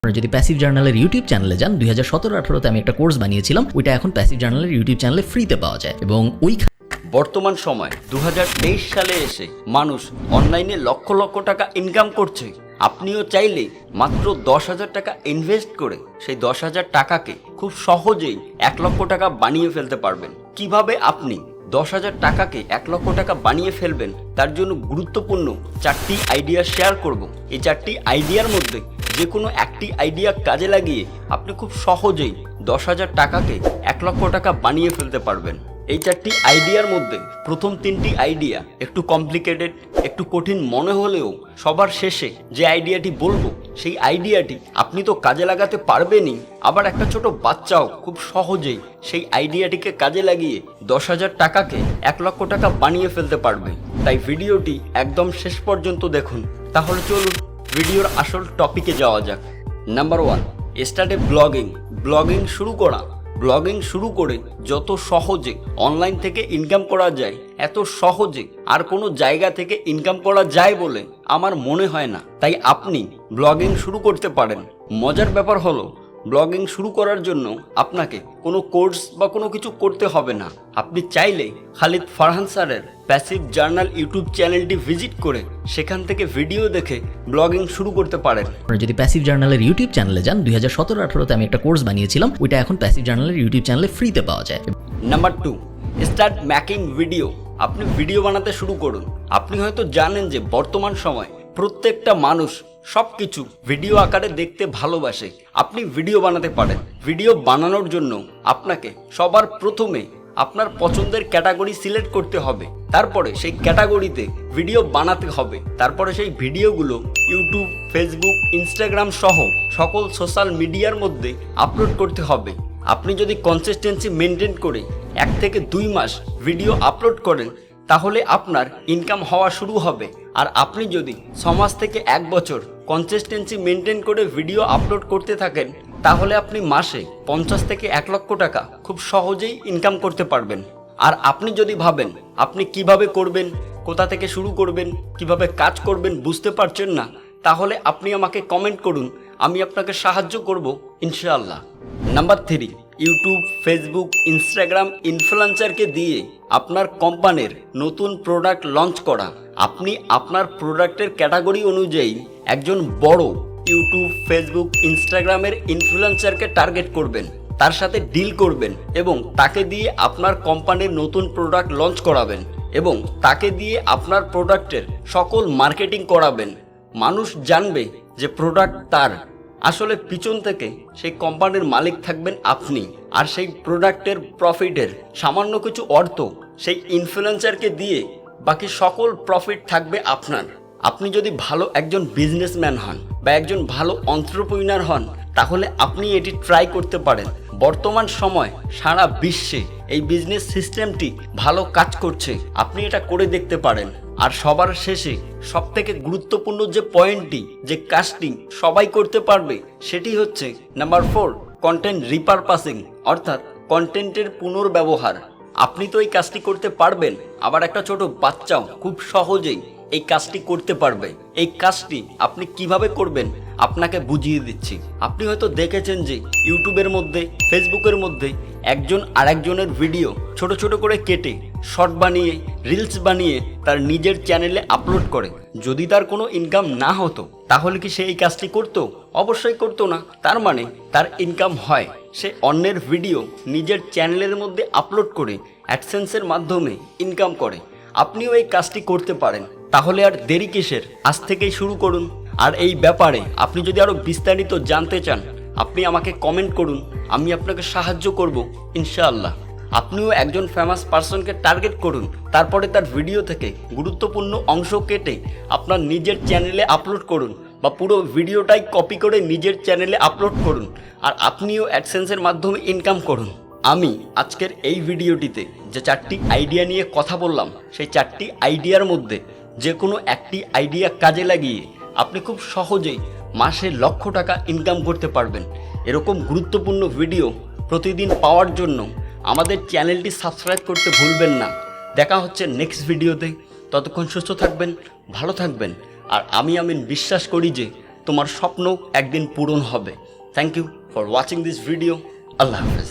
যদি passive জার্নালের YouTube চ্যানেলে যান 2017-18-তে আমি একটা কোর্স বানিয়েছিলাম, ওইটা এখন প্যাসিভ জার্নালের ইউটিউব চ্যানেলে ফ্রিতে পাওয়া যায় এবং ওই বর্তমান সময় 2023 সালে এসে মানুষ অনলাইনে লক্ষ লক্ষ টাকা ইনকাম করছে। আপনিও চাইলে মাত্র 10,000 টাকা ইনভেস্ট করে সেই 10,000 টাকাকে খুব সহজেই 1 লক্ষ টাকা বানিয়ে ফেলতে পারবেন। কিভাবে আপনি 10,000 টাকাকে 1 লক্ষ টাকা বানিয়ে ফেলবেন তার জন্য গুরুত্বপূর্ণ 4টি আইডিয়া শেয়ার করব। এই 4টি আইডিয়ার মধ্যে যে কোনো একটি আইডিয়া কাজে লাগিয়ে আপনি খুব সহজেই 10,000 টাকাকে 1 লক্ষ টাকা বানিয়ে ফেলতে পারবেন। এই 4টি আইডিয়ার মধ্যে প্রথম 3টি আইডিয়া একটু কমপ্লিকেটেড, একটু কঠিন মনে হলেও সবার শেষে যে আইডিয়াটি বলবো সেই আইডিয়াটি আপনি তো কাজে লাগাতে পারবেনই, আবার একটা ছোট বাচ্চাও খুব সহজেই সেই আইডিয়াটিকে কাজে লাগিয়ে 10,000 টাকাকে 1 লক্ষ টাকা বানিয়ে ফেলতে পারবে। তাই ভিডিওটি একদম শেষ পর্যন্ত দেখুন। তাহলে চলুন ভিডিওর আসল টপিকে যাওয়া যাক। নাম্বার 1, স্টার্ট এ ব্লগিং। ব্লগিং শুরু করা। ব্লগিং শুরু করে যত সহজে অনলাইন থেকে ইনকাম করা যায়, এত সহজে আর কোনো জায়গা থেকে ইনকাম করা যায় বলে আমার মনে হয় না। তাই আপনি ব্লগিং শুরু করতে পারেন। মজার ব্যাপার হলো ব্লগিং শুরু করার জন্য আপনাকে কোনো কোর্স বা কোনো কিছু করতে হবে না। আপনি চাইলে খালিদ ফারহান স্যারের প্যাসিভ জার্নাল ইউটিউব চ্যানেলটি ভিজিট করে সেখান থেকে ভিডিও দেখে ব্লগিং শুরু করতে পারেন। যদি প্যাসিভ জার্নালের ইউটিউব চ্যানেলে যান 2017-18-তে আমি একটা কোর্স বানিয়েছিলাম, ওইটা এখন প্যাসিভ জার্নালের ইউটিউব চ্যানেলে ফ্রিতে পাওয়া যায়। Number 2, start making video. আপনি ভিডিও বানাতে শুরু করুন। আপনি হয়তো জানেন যে বর্তমান সময় প্রত্যেকটা মানুষ সবকিছু ভিডিও আকারে দেখতে ভালোবাসে। আপনি ভিডিও বানাতে পারেন। ভিডিও বানানোর জন্য আপনাকে সবার প্রথমে আপনার পছন্দের ক্যাটাগরি সিলেক্ট করতে হবে, তারপরে সেই ক্যাটাগরিতে ভিডিও বানাতে হবে, তারপরে সেই ভিডিওগুলো ইউটিউব, ফেসবুক, ইনস্টাগ্রাম সহ সকল সোশ্যাল মিডিয়ার মধ্যে আপলোড করতে হবে। আপনি যদি কনসিস্টেন্সি মেনটেন করে 1 থেকে 2 মাস ভিডিও আপলোড করেন তাহলে আপনার ইনকাম হওয়া শুরু হবে। আর আপনি যদি 6 মাস থেকে 1 বছর কনসিস্টেন্সি মেনটেন করে ভিডিও আপলোড করতে থাকেন তাহলে আপনি মাসে 50 থেকে 1 লক্ষ টাকা খুব সহজেই ইনকাম করতে পারবেন। আর আপনি যদি ভাবেন আপনি কিভাবে করবেন, কোথা থেকে শুরু করবেন, কিভাবে কাজ করবেন বুঝতে পারছেন না, তাহলে আপনি আমাকে কমেন্ট করুন, আমি আপনাকে সাহায্য করব ইনশাআল্লাহ। নাম্বার 3, ইউটিউব, ফেসবুক, ইনস্টাগ্রাম ইনফ্লুয়েন্সারকে দিয়ে আপনার কোম্পানির নতুন প্রোডাক্ট লঞ্চ করা। আপনি আপনার প্রোডাক্টের ক্যাটাগরি অনুযায়ী একজন বড় ইউটিউব, ফেসবুক, ইনস্টাগ্রামের ইনফ্লুয়েন্সারকে টার্গেট করবেন, তার সাথে ডিল করবেন এবং তাকে দিয়ে আপনার কোম্পানির নতুন প্রোডাক্ট লঞ্চ করাবেন এবং তাকে দিয়ে আপনার প্রোডাক্টের সকল মার্কেটিং করাবেন। মানুষ জানবে যে প্রোডাক্ট তার। আসলে পিছন থেকে সেই কোম্পানির মালিক থাকবেন আপনি, আর সেই প্রোডাক্টের প্রফিটের সামান্য কিছু অর্থ সেই ইনফ্লুয়েন্সারকে দিয়ে বাকি সকল প্রফিট থাকবে আপনার। আপনি যদি ভালো একজন বিজনেসম্যান হন বা একজন ভালো এন্টারপ্রেনার হন তাহলে আপনি এটি ট্রাই করতে পারেন। বর্তমান সময় সারা বিশ্বে এই বিজনেস সিস্টেমটি ভালো কাজ করছে, আপনি এটা করে দেখতে পারেন। আর সবার শেষে সবথেকে গুরুত্বপূর্ণ যে পয়েন্টটি, যে কাজটি সবাই করতে পারবে, সেটি হচ্ছে নাম্বার 4, কন্টেন্ট রিপারপাসিং, অর্থাৎ কন্টেন্টের পুনর্ব্যবহার। আপনি তো এই কাজটি করতে পারবেন, আবার একটা ছোট বাচ্চাও খুব সহজেই এই কাজটি করতে পারবে। এই কাজটি আপনি কিভাবে করবেন আপনাকে বুঝিয়ে দিচ্ছি। আপনি হয়তো দেখেছেন যে ইউটিউবের মধ্যে, ফেসবুকের মধ্যে একজন আরেকজনের ভিডিও ছোট ছোট করে কেটে শর্ট বানিয়ে, রিলস বানিয়ে তার নিজের চ্যানেলে আপলোড করে। যদি তার কোনো ইনকাম না হতো তাহলে কি সে এই কাজটি করতো? অবশ্যই করতো না। তার মানে তার ইনকাম হয়, সে অন্যের ভিডিও নিজের চ্যানেলের মধ্যে আপলোড করে অ্যাডসেন্সের মাধ্যমে ইনকাম করে। আপনিও এই কাজটি করতে পারেন। তাহলে আর দেরি কিসের? আজ থেকেই শুরু করুন। আর এই ব্যাপারে আপনি যদি আরও বিস্তারিত জানতে চান আপনি আমাকে কমেন্ট করুন, আমি আপনাকে সাহায্য করব ইনশাআল্লাহ। আপনিও একজন ফেমাস পার্সনকে টার্গেট করুন, তারপরে তার ভিডিও থেকে গুরুত্বপূর্ণ অংশ কেটে আপনার নিজের চ্যানেলে আপলোড করুন বা পুরো ভিডিওটাই কপি করে নিজের চ্যানেলে আপলোড করুন, আর আপনিও অ্যাডসেন্সের মাধ্যমে ইনকাম করুন। আমি আজকের এই ভিডিওটিতে যে 4টি আইডিয়া নিয়ে কথা বললাম সেই 4টি আইডিয়ার মধ্যে যে কোনো একটি আইডিয়া কাজে লাগিয়ে আপনি খুব সহজেই মাসে লক্ষ টাকা ইনকাম করতে পারবেন। এরকম গুরুত্বপূর্ণ ভিডিও প্রতিদিন পাওয়ার জন্য আমাদের চ্যানেলটি সাবস্ক্রাইব করতে ভুলবেন না। দেখা হচ্ছে নেক্সট ভিডিওতে। ততক্ষণ সুস্থ থাকবেন, ভালো থাকবেন। আর আমি বিশ্বাস করি যে তোমার স্বপ্ন একদিন পূরণ হবে। Thank you for watching this video. আল্লাহ হাফেজ।